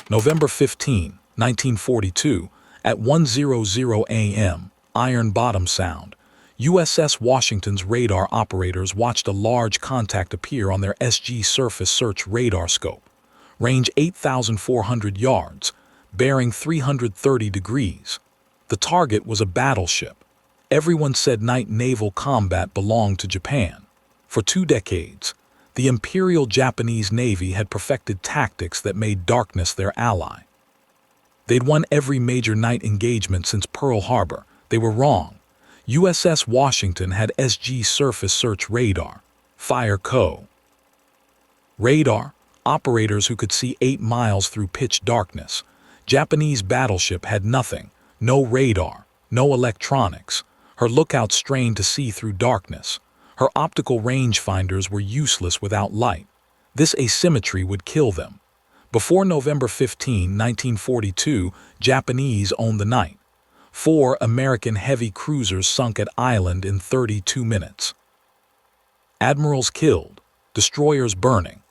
November 15, 1942, at 1:00 a.m., Iron Bottom Sound, USS Washington's radar operators watched a large contact appear on their SG surface search radar scope. Range 8,400 yards, bearing 330 degrees. The target was a battleship. Everyone said night naval combat belonged to Japan. For 2 decades, the Imperial Japanese Navy had perfected tactics that made darkness their ally. They'd won every major night engagement since Pearl Harbor. They were wrong. USS Washington had SG surface search radar, Fire Co. Radar, operators who could see 8 miles through pitch darkness. Japanese battleship had nothing, no radar, no electronics. Her lookouts strained to see through darkness. Her optical rangefinders were useless without light. This asymmetry would kill them. Before November 15, 1942, Japanese owned the night. 4 American heavy cruisers sunk at Island in 32 minutes. Admirals killed, destroyers burning.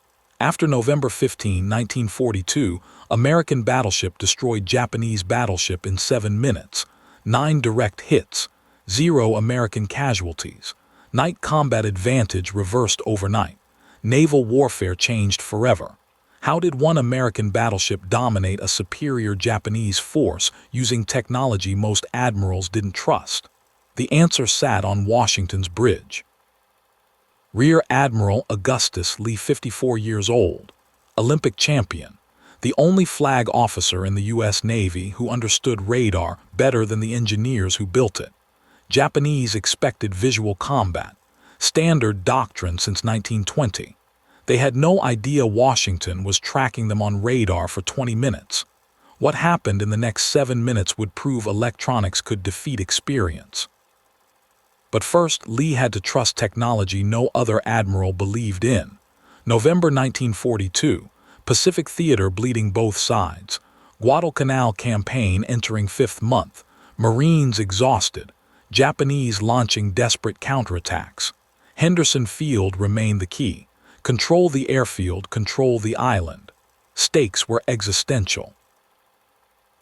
After November 15, 1942, American battleship destroyed Japanese battleship in 7 minutes. 9 direct hits, 0 American casualties. Night combat advantage reversed overnight. Naval warfare changed forever. How did one American battleship dominate a superior Japanese force using technology most admirals didn't trust? The answer sat on Washington's bridge. Rear Admiral Augustus Lee, 54 years old, Olympic champion, the only flag officer in the U.S. Navy who understood radar better than the engineers who built it. Japanese expected visual combat, standard doctrine since 1920. They had no idea Washington was tracking them on radar for 20 minutes. What happened in the next 7 minutes would prove electronics could defeat experience. But first, Lee had to trust technology no other admiral believed in. November 1942, Pacific Theater bleeding both sides. Guadalcanal campaign entering 5th month. Marines exhausted. Japanese launching desperate counterattacks. Henderson Field remained the key. Control the airfield, control the island. Stakes were existential.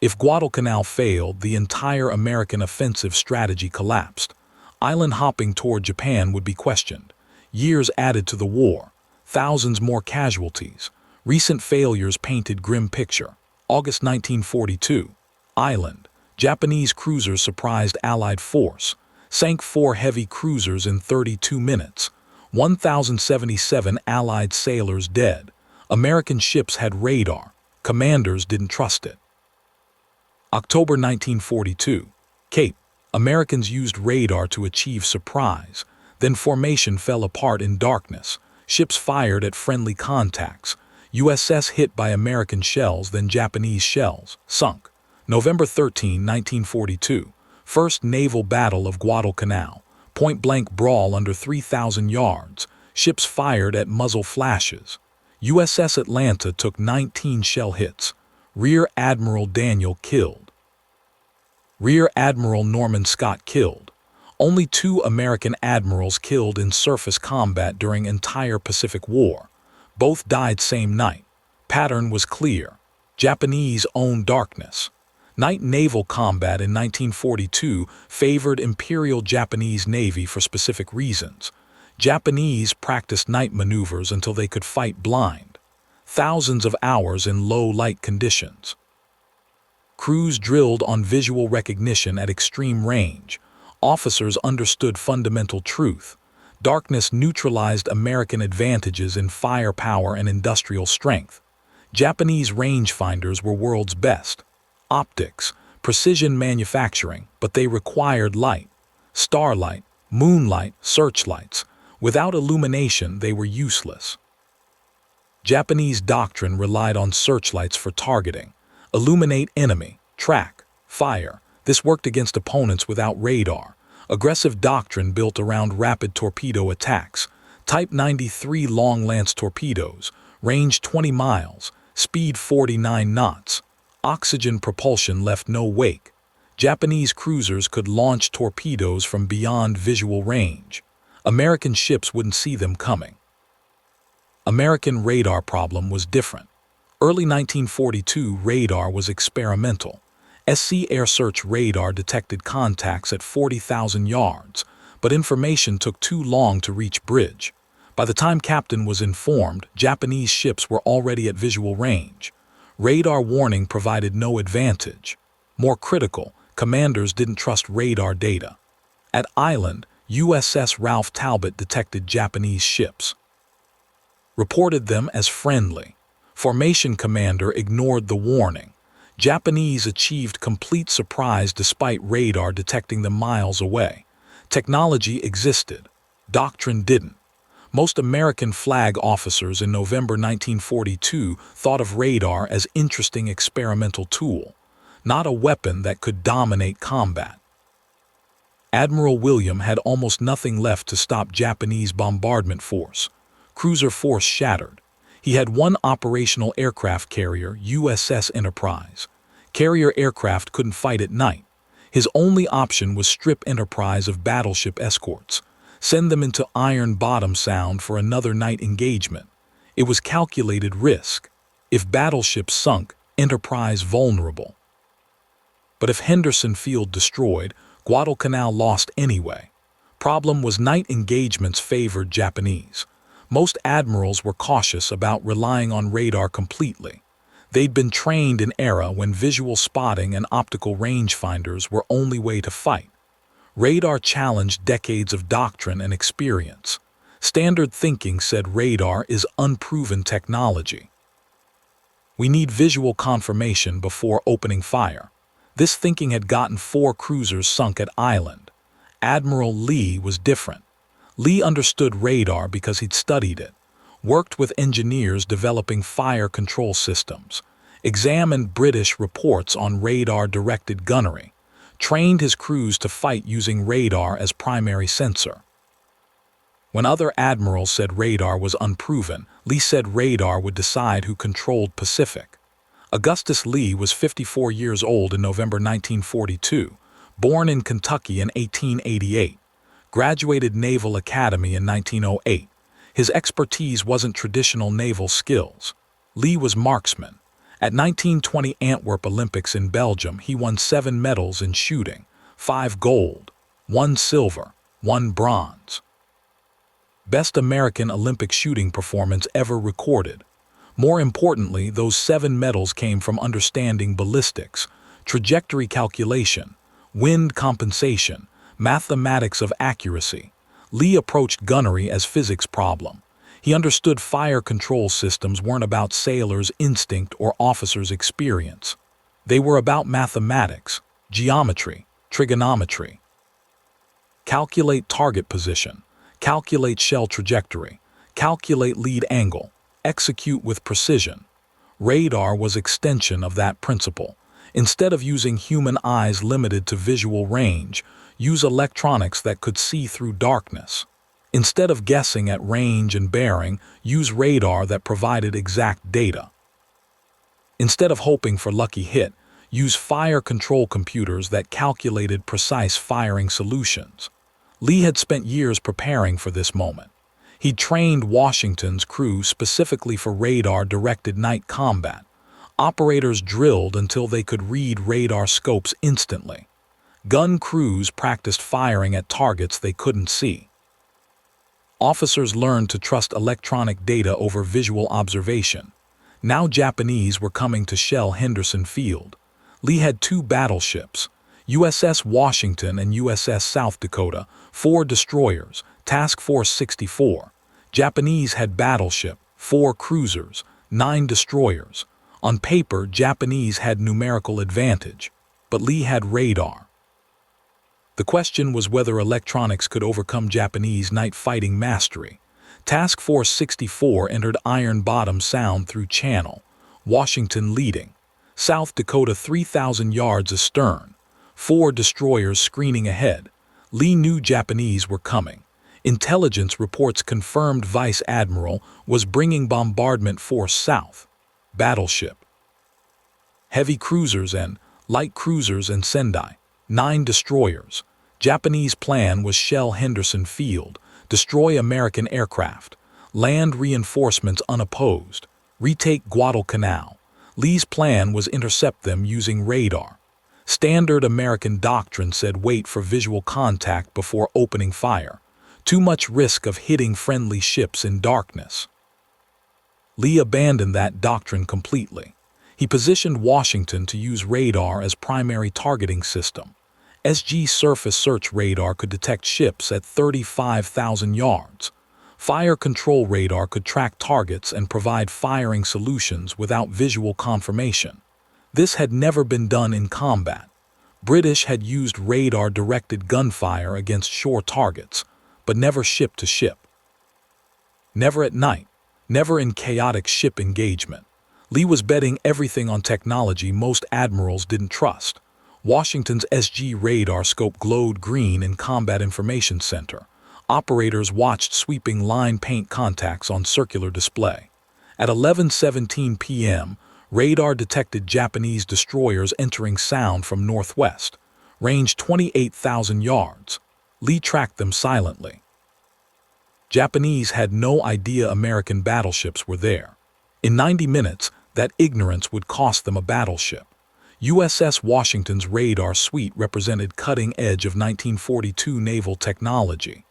If Guadalcanal failed, the entire American offensive strategy collapsed. Island hopping toward Japan would be questioned. Years added to the war. Thousands more casualties. Recent failures painted grim picture. August 1942. Island. Japanese cruisers surprised Allied force. Sank 4 heavy cruisers in 32 minutes. 1,077 Allied sailors dead. American ships had radar. Commanders didn't trust it. October 1942. Cape. Americans used radar to achieve surprise. Then formation fell apart in darkness. Ships fired at friendly contacts. USS hit by American shells, then Japanese shells. Sunk. November 13, 1942. First naval battle of Guadalcanal. Point-blank brawl under 3,000 yards. Ships fired at muzzle flashes. USS Atlanta took 19 shell hits. Rear Admiral Daniel killed. Rear Admiral Norman Scott killed. Only 2 American admirals killed in surface combat during entire Pacific War. Both died same night. Pattern was clear. Japanese owned darkness. Night naval combat in 1942 favored Imperial Japanese Navy for specific reasons. Japanese practiced night maneuvers until they could fight blind. Thousands of hours in low light conditions. Crews drilled on visual recognition at extreme range. Officers understood fundamental truth. Darkness neutralized American advantages in firepower and industrial strength. Japanese rangefinders were world's best. Optics, precision manufacturing, but they required light. Starlight, moonlight, searchlights. Without illumination, they were useless. Japanese doctrine relied on searchlights for targeting. Illuminate enemy, track, fire. This worked against opponents without radar. Aggressive doctrine built around rapid torpedo attacks. Type 93 long-lance torpedoes, range 20 miles, speed 49 knots. Oxygen propulsion left no wake. Japanese cruisers could launch torpedoes from beyond visual range. American ships wouldn't see them coming. American radar problem was different. Early 1942 radar was experimental. SC air search radar detected contacts at 40,000 yards, but information took too long to reach bridge. By the time Captain was informed, Japanese ships were already at visual range. Radar warning provided no advantage. More critical, commanders didn't trust radar data. At Island, USS Ralph Talbot detected Japanese ships. Reported them as friendly. Formation commander ignored the warning. Japanese achieved complete surprise despite radar detecting them miles away. Technology existed. Doctrine didn't. Most American flag officers in November 1942 thought of radar as interesting experimental tool, not a weapon that could dominate combat. Admiral William had almost nothing left to stop Japanese bombardment force. Cruiser force shattered. He had one operational aircraft carrier, USS Enterprise. Carrier aircraft couldn't fight at night. His only option was strip Enterprise of battleship escorts, send them into Bottom Sound for another night engagement. It was calculated risk. If battleship sunk, Enterprise vulnerable. But if Henderson Field destroyed, Guadalcanal lost anyway. Problem was night engagements favored Japanese. Most admirals were cautious about relying on radar completely. They'd been trained in era when visual spotting and optical rangefinders were only way to fight. Radar challenged decades of doctrine and experience. Standard thinking said radar is unproven technology. We need visual confirmation before opening fire. This thinking had gotten 4 cruisers sunk at Island. Admiral Lee was different. Lee understood radar because he'd studied it, worked with engineers developing fire control systems, examined British reports on radar-directed gunnery, trained his crews to fight using radar as primary sensor. When other admirals said radar was unproven, Lee said radar would decide who controlled Pacific. Augustus Lee was 54 years old in November 1942, born in Kentucky in 1888, graduated Naval Academy in 1908. His expertise wasn't traditional naval skills. Lee was marksman. At 1920 Antwerp Olympics in Belgium, he won 7 medals in shooting, 5 gold, 1 silver, 1 bronze. Best American Olympic shooting performance ever recorded. More importantly, those 7 medals came from understanding ballistics, trajectory calculation, wind compensation, mathematics of accuracy. Lee approached gunnery as physics problem. He understood fire control systems weren't about sailors' instinct or officers' experience. They were about mathematics, geometry, trigonometry. Calculate target position, calculate shell trajectory, calculate lead angle, execute with precision. Radar was extension of that principle. Instead of using human eyes limited to visual range, use electronics that could see through darkness. Instead of guessing at range and bearing, use radar that provided exact data. Instead of hoping for lucky hit, use fire control computers that calculated precise firing solutions. Lee had spent years preparing for this moment. He trained Washington's crew specifically for radar-directed night combat. Operators drilled until they could read radar scopes instantly. Gun crews practiced firing at targets they couldn't see. Officers learned to trust electronic data over visual observation. Now Japanese were coming to shell Henderson Field. Lee had 2 battleships, USS Washington and USS South Dakota, 4 destroyers, Task Force 64. Japanese had battleship, 4 cruisers, 9 destroyers. On paper, Japanese had numerical advantage, but Lee had radar. The question was whether electronics could overcome Japanese night fighting mastery. Task Force 64 entered Bottom Sound through channel, Washington leading. South Dakota 3,000 yards astern, 4 destroyers screening ahead. Lee knew Japanese were coming. Intelligence reports confirmed Vice Admiral was bringing bombardment force south. Battleship. Heavy cruisers and light cruisers and Sendai. 9 destroyers. Japanese plan was shell Henderson Field, destroy American aircraft, land reinforcements unopposed. Retake Guadalcanal. Lee's plan was intercept them using radar. Standard American doctrine said wait for visual contact before opening fire. Too much risk of hitting friendly ships in darkness. Lee abandoned that doctrine completely. He positioned Washington to use radar as primary targeting system. SG surface search radar could detect ships at 35,000 yards. Fire control radar could track targets and provide firing solutions without visual confirmation. This had never been done in combat. British had used radar-directed gunfire against shore targets, but never ship to ship. Never at night, never in chaotic ship engagement. Lee was betting everything on technology most admirals didn't trust. Washington's SG radar scope glowed green in Combat Information Center. Operators watched sweeping line paint contacts on circular display. At 11:17 p.m., radar detected Japanese destroyers entering sound from northwest, range 28,000 yards. Lee tracked them silently. Japanese had no idea American battleships were there. In 90 minutes, that ignorance would cost them a battleship. USS Washington's radar suite represented cutting edge of 1942 naval technology.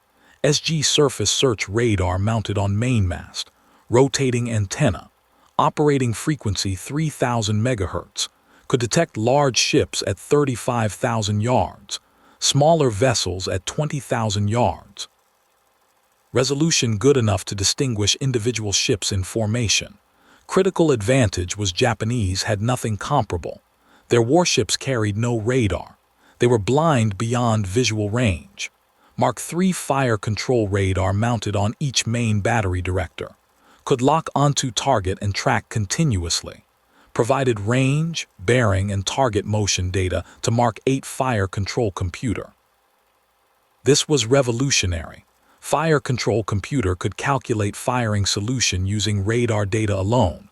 SG surface search radar mounted on mainmast, rotating antenna, operating frequency 3000 MHz, could detect large ships at 35,000 yards, smaller vessels at 20,000 yards. Resolution good enough to distinguish individual ships in formation. Critical advantage was Japanese had nothing comparable. Their warships carried no radar. They were blind beyond visual range. Mark III fire control radar mounted on each main battery director. Could lock onto target and track continuously. Provided range, bearing, and target motion data to Mark VIII fire control computer. This was revolutionary. Fire control computer could calculate firing solution using radar data alone.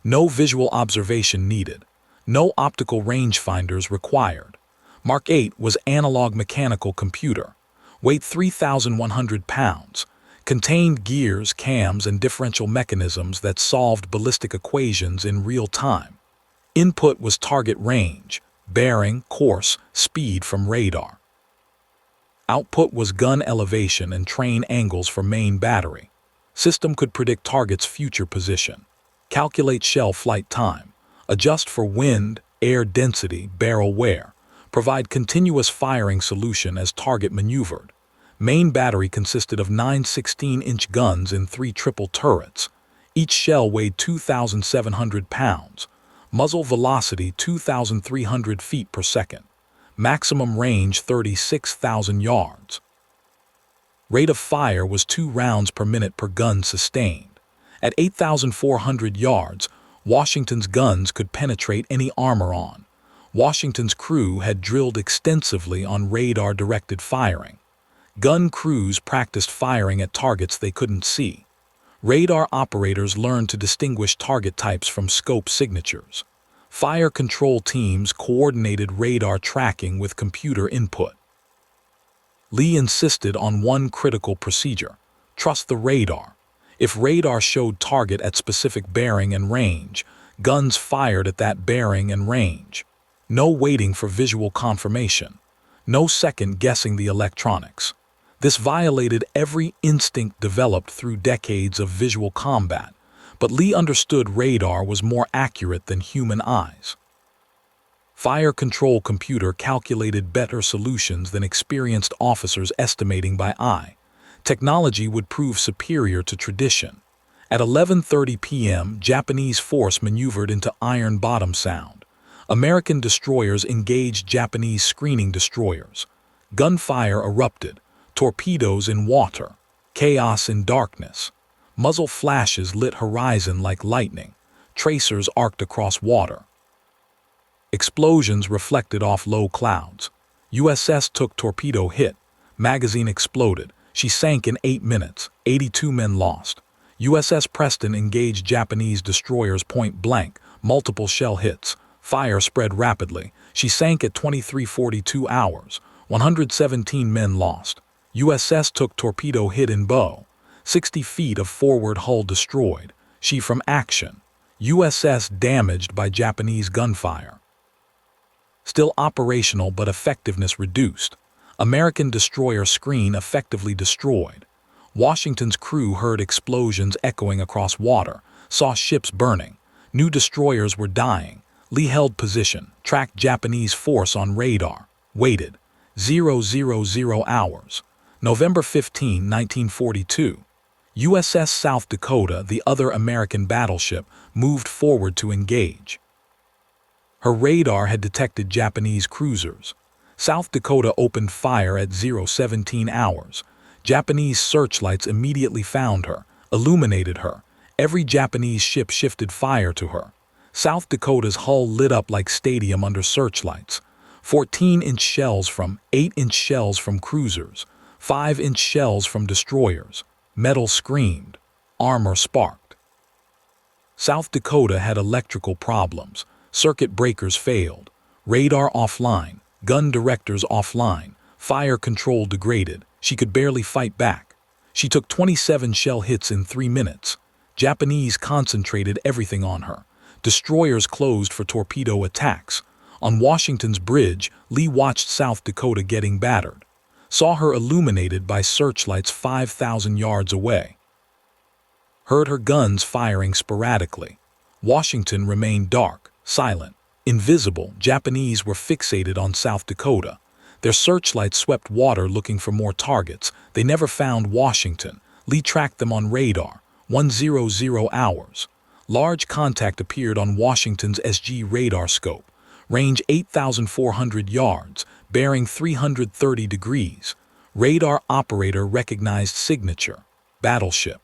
No visual observation needed. No optical rangefinders required. Mark VIII was analog mechanical computer. Weight 3,100 pounds. Contained gears, cams, and differential mechanisms that solved ballistic equations in real time. Input was target range, bearing, course, speed from radar. Output was gun elevation and train angles for main battery. System could predict target's future position, calculate shell flight time, adjust for wind, air density, barrel wear, provide continuous firing solution as target maneuvered. Main battery consisted of 9 16-inch guns in 3 triple turrets. Each shell weighed 2,700 pounds. Muzzle velocity 2,300 feet per second. Maximum range 36,000 yards. Rate of fire was 2 rounds per minute per gun sustained. At 8,400 yards, Washington's guns could penetrate any armor on. Washington's crew had drilled extensively on radar-directed firing. Gun crews practiced firing at targets they couldn't see. Radar operators learned to distinguish target types from scope signatures. Fire control teams coordinated radar tracking with computer input. Lee insisted on one critical procedure: trust the radar. If radar showed target at specific bearing and range, guns fired at that bearing and range. No waiting for visual confirmation. No second guessing the electronics. This violated every instinct developed through decades of visual combat, but Lee understood radar was more accurate than human eyes. Fire control computer calculated better solutions than experienced officers estimating by eye. Technology would prove superior to tradition. At 11:30 p.m., Japanese force maneuvered into Iron Bottom Sound. American destroyers engaged Japanese screening destroyers. Gunfire erupted. Torpedoes in water, chaos in darkness. Muzzle flashes lit horizon like lightning. Tracers arced across water. Explosions reflected off low clouds. USS took torpedo hit. Magazine exploded. She sank in 8 minutes. 82 men lost. USS Preston engaged Japanese destroyers point blank. Multiple shell hits. Fire spread rapidly. She sank at 23:42 hours. 117 men lost. USS took torpedo hit in bow. 60 feet of forward hull destroyed. She from action. USS damaged by Japanese gunfire. Still operational but effectiveness reduced. American destroyer screen effectively destroyed. Washington's crew heard explosions echoing across water, saw ships burning. New destroyers were dying. Lee held position, tracked Japanese force on radar, waited. 000 hours. November 15, 1942. USS South Dakota, the other American battleship, moved forward to engage. Her radar had detected Japanese cruisers. South Dakota opened fire at 017 hours. Japanese searchlights immediately found her, illuminated her. Every Japanese ship shifted fire to her. South Dakota's hull lit up like stadium under searchlights. 14-inch shells from 8-inch shells from cruisers, 5-inch shells from destroyers. Metal screamed. Armor sparked. South Dakota had electrical problems. Circuit breakers failed. Radar offline. Gun directors offline. Fire control degraded. She could barely fight back. She took 27 shell hits in 3 minutes. Japanese concentrated everything on her. Destroyers closed for torpedo attacks. On Washington's bridge, Lee watched South Dakota getting battered. Saw her illuminated by searchlights 5,000 yards away. Heard her guns firing sporadically. Washington remained dark, silent, invisible. Japanese were fixated on South Dakota. Their searchlights swept water looking for more targets. They never found Washington. Lee tracked them on radar. 100 hours. Large contact appeared on Washington's SG radar scope. Range 8,400 yards, bearing 330 degrees. Radar operator recognized signature. Battleship.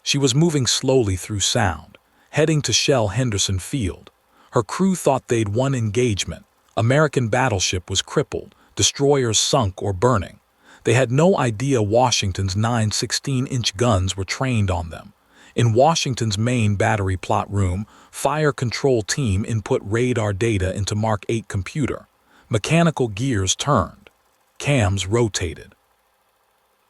She was moving slowly through sound, heading to shell Henderson Field. Her crew thought they'd won engagement. American battleship was crippled, destroyers sunk or burning. They had no idea Washington's 9 16-inch guns were trained on them. In Washington's main battery plot room, fire control team input radar data into Mark 8 computer. Mechanical gears turned. Cams rotated.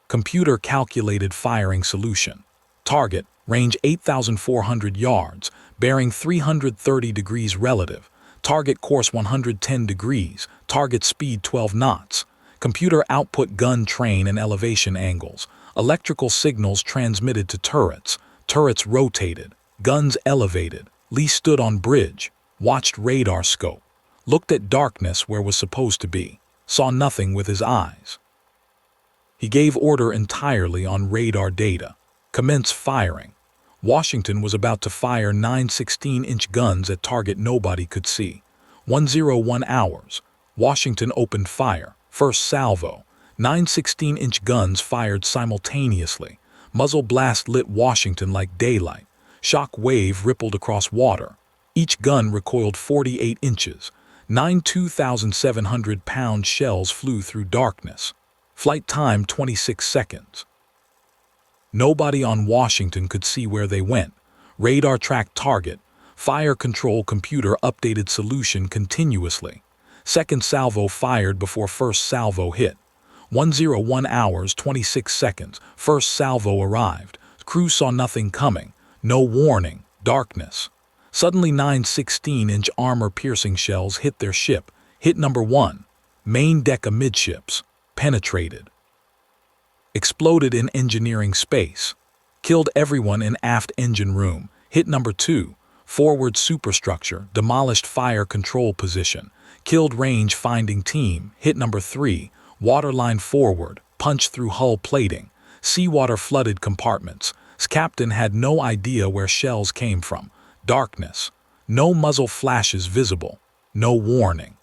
Computer calculated firing solution. Target, range 8,400 yards, bearing 330 degrees relative. Target course 110 degrees. Target speed 12 knots. Computer output gun train and elevation angles. Electrical signals transmitted to turrets. Turrets rotated. Guns elevated. Lee stood on bridge. Watched radar scope. Looked at darkness where was supposed to be. Saw nothing with his eyes. He gave order entirely on radar data. Commence firing. Washington was about to fire 9 16-inch guns at target nobody could see. 101 hours. Washington opened fire. First salvo. 9 16-inch guns fired simultaneously. Muzzle blast lit Washington like daylight. Shock wave rippled across water. Each gun recoiled 48 inches. 9 2,700-pound shells flew through darkness. Flight time 26 seconds. Nobody on Washington could see where they went. Radar tracked target. Fire control computer updated solution continuously. Second salvo fired before first salvo hit. 101 hours 26 seconds. First salvo arrived. Crew saw nothing coming. No warning. Darkness. Suddenly 9 16-inch armor-piercing shells hit their ship. Hit number 1. Main deck amidships. Penetrated. Exploded in engineering space. Killed everyone in aft engine room. Hit number 2. Forward superstructure. Demolished fire control position. Killed range finding team. Hit number 3. Waterline forward. Punch through hull plating. Seawater flooded compartments. Captain had no idea where shells came from. Darkness. No muzzle flashes visible. No warning.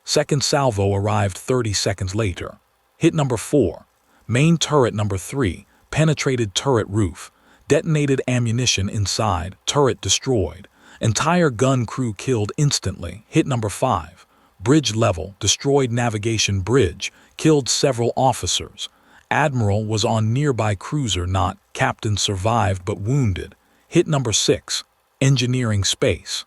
Second salvo arrived 30 seconds later. Hit number 4. Main turret number 3. Penetrated turret roof. Detonated ammunition inside. Turret destroyed. Entire gun crew killed instantly. Hit number 5. Bridge level. Destroyed navigation bridge. Killed several officers. Admiral was on nearby cruiser not. Captain survived but wounded. Hit number 6. Engineering space.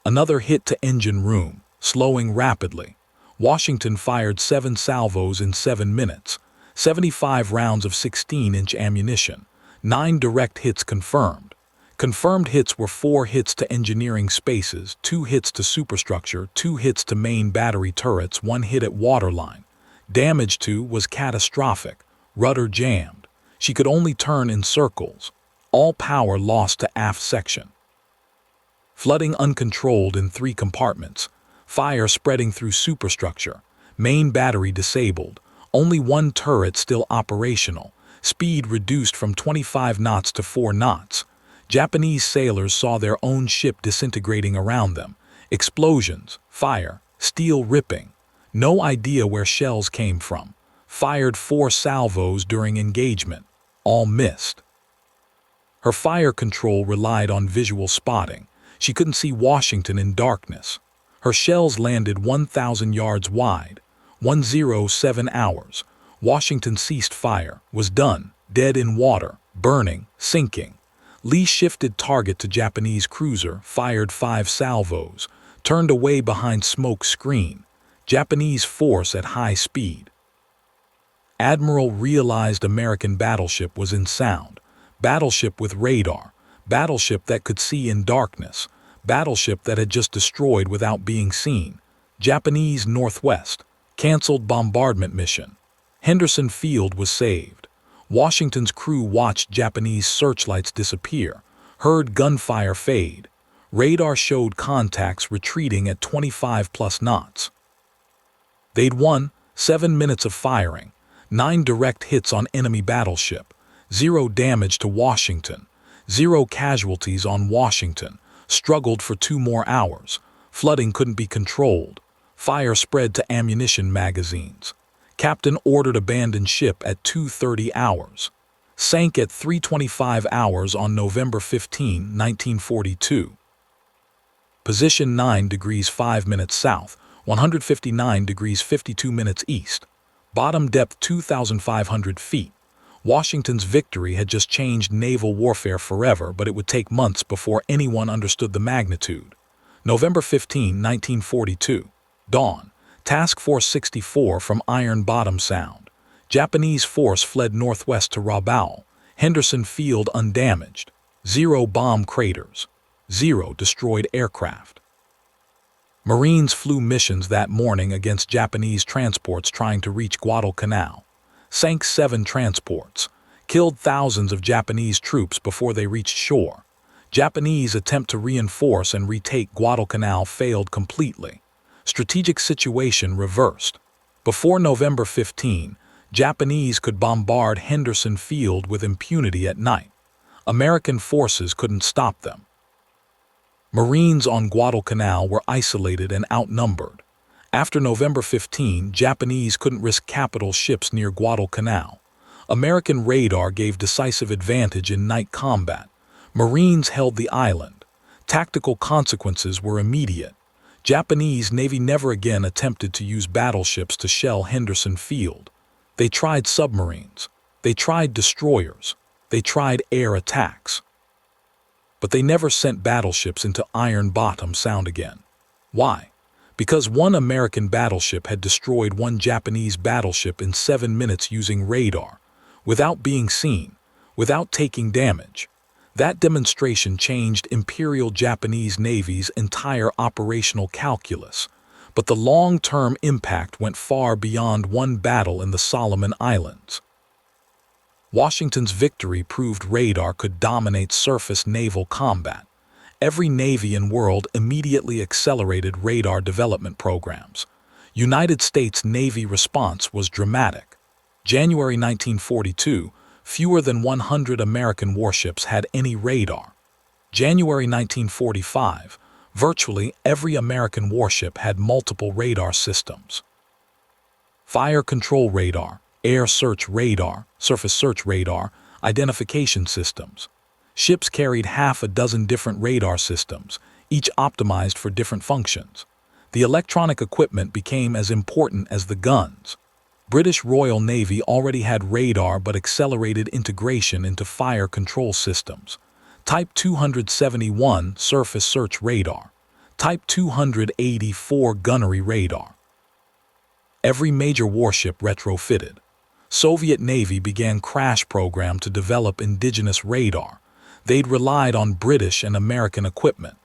Another hit to engine room. Slowing rapidly. Washington fired 7 salvos in 7 minutes. 75 rounds of 16-inch ammunition. 9 direct hits confirmed. Confirmed hits were 4 hits to engineering spaces, 2 hits to superstructure, 2 hits to main battery turrets, 1 hit at waterline. Damage to was catastrophic. Rudder jammed. She could only turn in circles. All power lost to aft section. Flooding uncontrolled in 3 compartments. Fire spreading through superstructure. Main battery disabled. Only 1 turret still operational. Speed reduced from 25 knots to 4 knots. Japanese sailors saw their own ship disintegrating around them. Explosions, fire, steel ripping. No idea where shells came from. Fired 4 salvos during engagement. All missed. Her fire control relied on visual spotting. She couldn't see Washington in darkness. Her shells landed 1,000 yards wide. 107 hours. Washington ceased fire, was done, dead in water, burning, sinking. Lee shifted target to Japanese cruiser, fired 5 salvos, turned away behind smoke screen. Japanese force at high speed. Admiral realized American battleship was in sound. Battleship with radar. Battleship that could see in darkness. Battleship that had just destroyed without being seen. Japanese northwest. Canceled bombardment mission. Henderson Field was saved. Washington's crew watched Japanese searchlights disappear, heard gunfire fade. Radar showed contacts retreating at 25+ knots. They'd won 7 minutes of firing, 9 direct hits on enemy battleship, 0 damage to Washington, 0 casualties on Washington, struggled for 2 more hours. Flooding couldn't be controlled. Fire spread to ammunition magazines. Captain ordered abandoned ship at 2:30 hours. Sank at 3:25 hours on November 15, 1942. Position 9 degrees 5 minutes south, 159 degrees 52 minutes east. Bottom depth 2,500 feet. Washington's victory had just changed naval warfare forever, but it would take months before anyone understood the magnitude. November 15, 1942. Dawn. Task Force 64 from Bottom Sound. Japanese force fled northwest to Rabaul. Henderson Field undamaged. 0 bomb craters. 0 destroyed aircraft. Marines flew missions that morning against Japanese transports trying to reach Guadalcanal. Sank 7 transports. Killed thousands of Japanese troops before they reached shore. Japanese attempt to reinforce and retake Guadalcanal failed completely. Strategic situation reversed. Before November 15, Japanese could bombard Henderson Field with impunity at night. American forces couldn't stop them. Marines on Guadalcanal were isolated and outnumbered. After November 15, Japanese couldn't risk capital ships near Guadalcanal. American radar gave decisive advantage in night combat. Marines held the island. Tactical consequences were immediate. Japanese Navy never again attempted to use battleships to shell Henderson Field. They tried submarines. They tried destroyers. They tried air attacks. But they never sent battleships into Bottom Sound again. Why? Because 1 American battleship had destroyed 1 Japanese battleship in 7 minutes using radar, without being seen, without taking damage. That demonstration changed Imperial Japanese Navy's entire operational calculus, but the long-term impact went far beyond 1 battle in the Solomon Islands. Washington's victory proved radar could dominate surface naval combat. Every navy in the world immediately accelerated radar development programs. United States Navy response was dramatic. January 1942, fewer than 100 American warships had any radar. January 1945, virtually every American warship had multiple radar systems. Fire control radar, air search radar, surface search radar, identification systems. Ships carried 6 different radar systems, each optimized for different functions. The electronic equipment became as important as the guns. British Royal Navy already had radar but accelerated integration into fire control systems. Type 271 surface search radar. Type 284 gunnery radar. Every major warship retrofitted. Soviet Navy began crash program to develop indigenous radar. They'd relied on British and American equipment.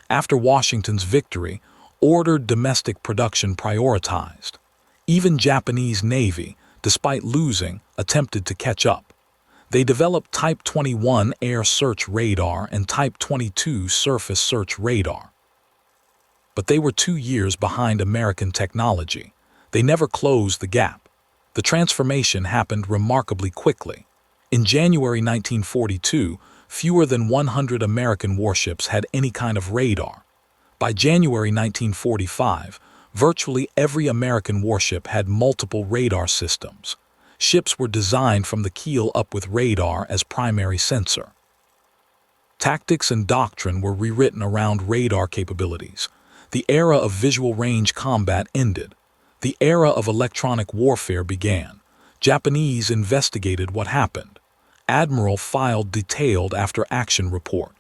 After Washington's victory, ordered domestic production prioritized. Even Japanese Navy, despite losing, attempted to catch up. They developed Type 21 air search radar and Type 22 surface search radar. But they were 2 years behind American technology. They never closed the gap. The transformation happened remarkably quickly. In January 1942, fewer than 100 American warships had any kind of radar. By January 1945, virtually every American warship had multiple radar systems. Ships were designed from the keel up with radar as primary sensor. Tactics and doctrine were rewritten around radar capabilities. The era of visual range combat ended. The era of electronic warfare began. Japanese investigated what happened. Admiral filed detailed after-action report.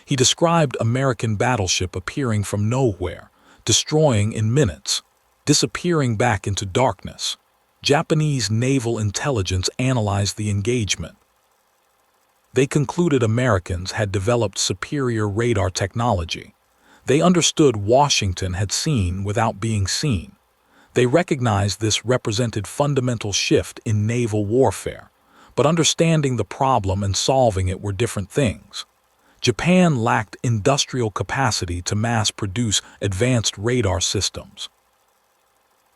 He described American battleship appearing from nowhere, destroying in minutes, disappearing back into darkness. Japanese naval intelligence analyzed the engagement. They concluded Americans had developed superior radar technology. They understood Washington had seen without being seen. They recognized this represented fundamental shift in naval warfare, but understanding the problem and solving it were different things. Japan lacked industrial capacity to mass-produce advanced radar systems.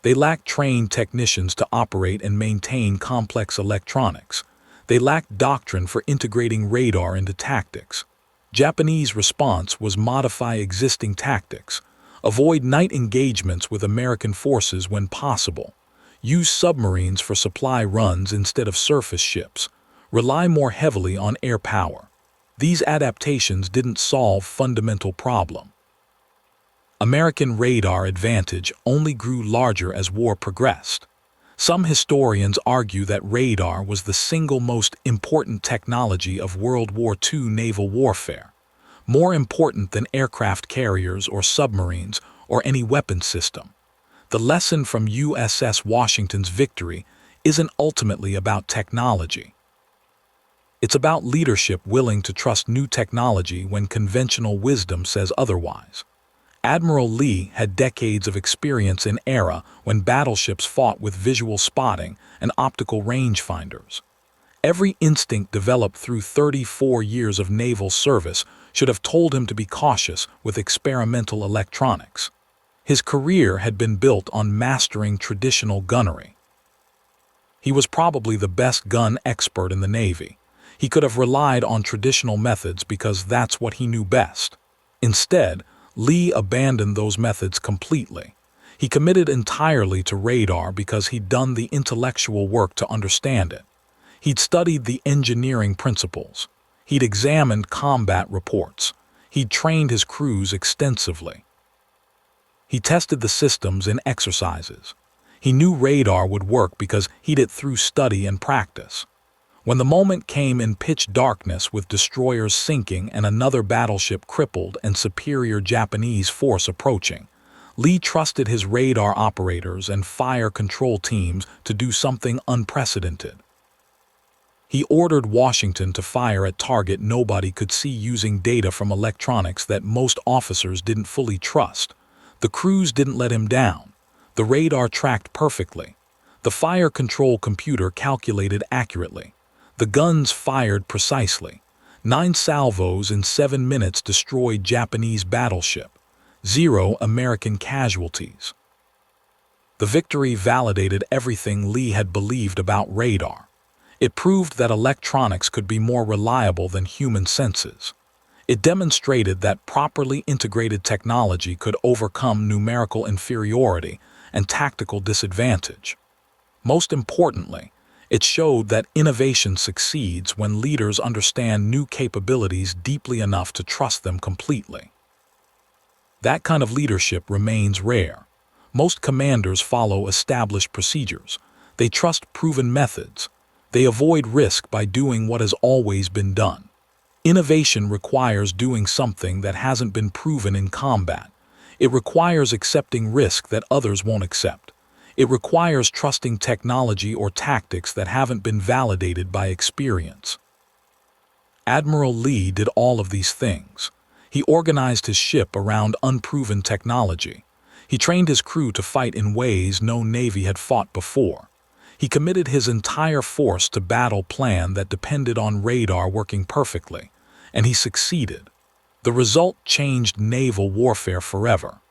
They lacked trained technicians to operate and maintain complex electronics. They lacked doctrine for integrating radar into tactics. Japanese response was modify existing tactics, avoid night engagements with American forces when possible, use submarines for supply runs instead of surface ships, rely more heavily on air power. These adaptations didn't solve fundamental problem. American radar advantage only grew larger as war progressed. Some historians argue that radar was the single most important technology of World War II naval warfare, more important than aircraft carriers or submarines or any weapon system. The lesson from USS Washington's victory isn't ultimately about technology. It's about leadership willing to trust new technology when conventional wisdom says otherwise. Admiral Lee had decades of experience in era when battleships fought with visual spotting and optical rangefinders. Every instinct developed through 34 years of naval service should have told him to be cautious with experimental electronics. His career had been built on mastering traditional gunnery. He was probably the best gun expert in the Navy. He could have relied on traditional methods because that's what he knew best. Instead, Lee abandoned those methods completely. He committed entirely to radar because he'd done the intellectual work to understand it. He'd studied the engineering principles. He'd examined combat reports. He'd trained his crews extensively. He tested the systems in exercises. He knew radar would work because he did it through study and practice. When the moment came in pitch darkness with destroyers sinking and another battleship crippled and superior Japanese force approaching, Lee trusted his radar operators and fire control teams to do something unprecedented. He ordered Washington to fire at target nobody could see using data from electronics that most officers didn't fully trust. The crews didn't let him down. The radar tracked perfectly. The fire control computer calculated accurately. The guns fired precisely. 9 salvos in 7 minutes destroyed Japanese battleship. 0 American casualties. The victory validated everything Lee had believed about radar. It proved that electronics could be more reliable than human senses. It demonstrated that properly integrated technology could overcome numerical inferiority and tactical disadvantage. Most importantly, it showed that innovation succeeds when leaders understand new capabilities deeply enough to trust them completely. That kind of leadership remains rare. Most commanders follow established procedures. They trust proven methods. They avoid risk by doing what has always been done. Innovation requires doing something that hasn't been proven in combat. It requires accepting risk that others won't accept. It requires trusting technology or tactics that haven't been validated by experience. Admiral Lee did all of these things. He organized his ship around unproven technology. He trained his crew to fight in ways no navy had fought before. He committed his entire force to battle plan that depended on radar working perfectly, and he succeeded. The result changed naval warfare forever.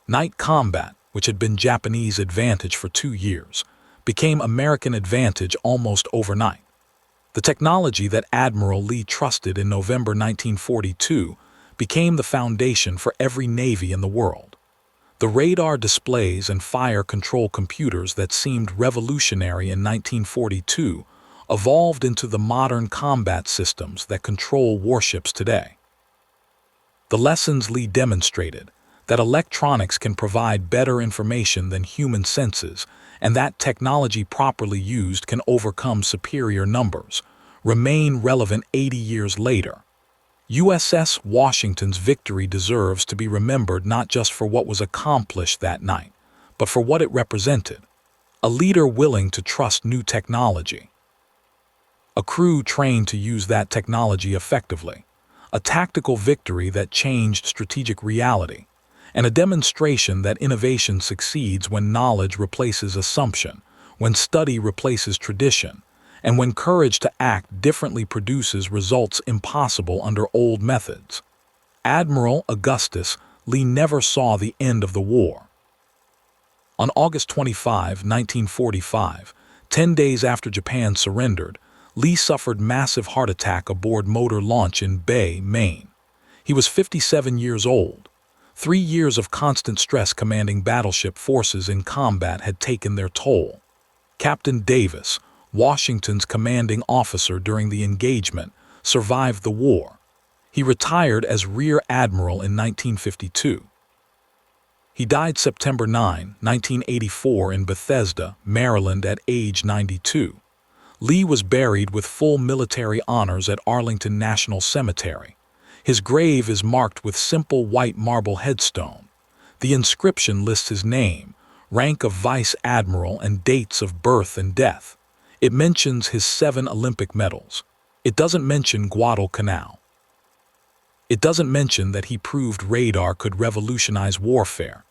Night combat, which had been Japanese advantage for 2 years, became American advantage almost overnight. The technology that Admiral Lee trusted in November 1942 became the foundation for every navy in the world. The radar displays and fire control computers that seemed revolutionary in 1942 evolved into the modern combat systems that control warships today. The lessons Lee demonstrated, that electronics can provide better information than human senses, and that technology properly used can overcome superior numbers, remain relevant 80 years later. USS Washington's victory deserves to be remembered not just for what was accomplished that night, but for what it represented. A leader willing to trust new technology. A crew trained to use that technology effectively. A tactical victory that changed strategic reality. And a demonstration that innovation succeeds when knowledge replaces assumption, when study replaces tradition, and when courage to act differently produces results impossible under old methods. Admiral Augustus Lee never saw the end of the war. On August 25, 1945, 10 days after Japan surrendered, Lee suffered massive heart attack aboard motor launch in Bay, Maine. He was 57 years old. 3 years of constant stress commanding battleship forces in combat had taken their toll. Captain Davis, Washington's commanding officer during the engagement, survived the war. He retired as Rear Admiral in 1952. He died September 9, 1984 in Bethesda, Maryland at age 92. Lee was buried with full military honors at Arlington National Cemetery. His grave is marked with simple white marble headstone. The inscription lists his name, rank of Vice Admiral, and dates of birth and death. It mentions his 7 Olympic medals. It doesn't mention Guadalcanal. It doesn't mention that he proved radar could revolutionize warfare.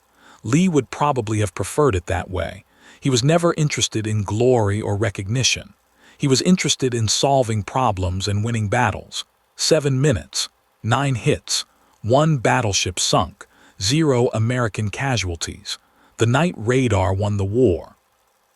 Lee would probably have preferred it that way. He was never interested in glory or recognition. He was interested in solving problems and winning battles. 7 minutes. 9 hits, 1 battleship sunk, 0 American casualties. The night radar won the war.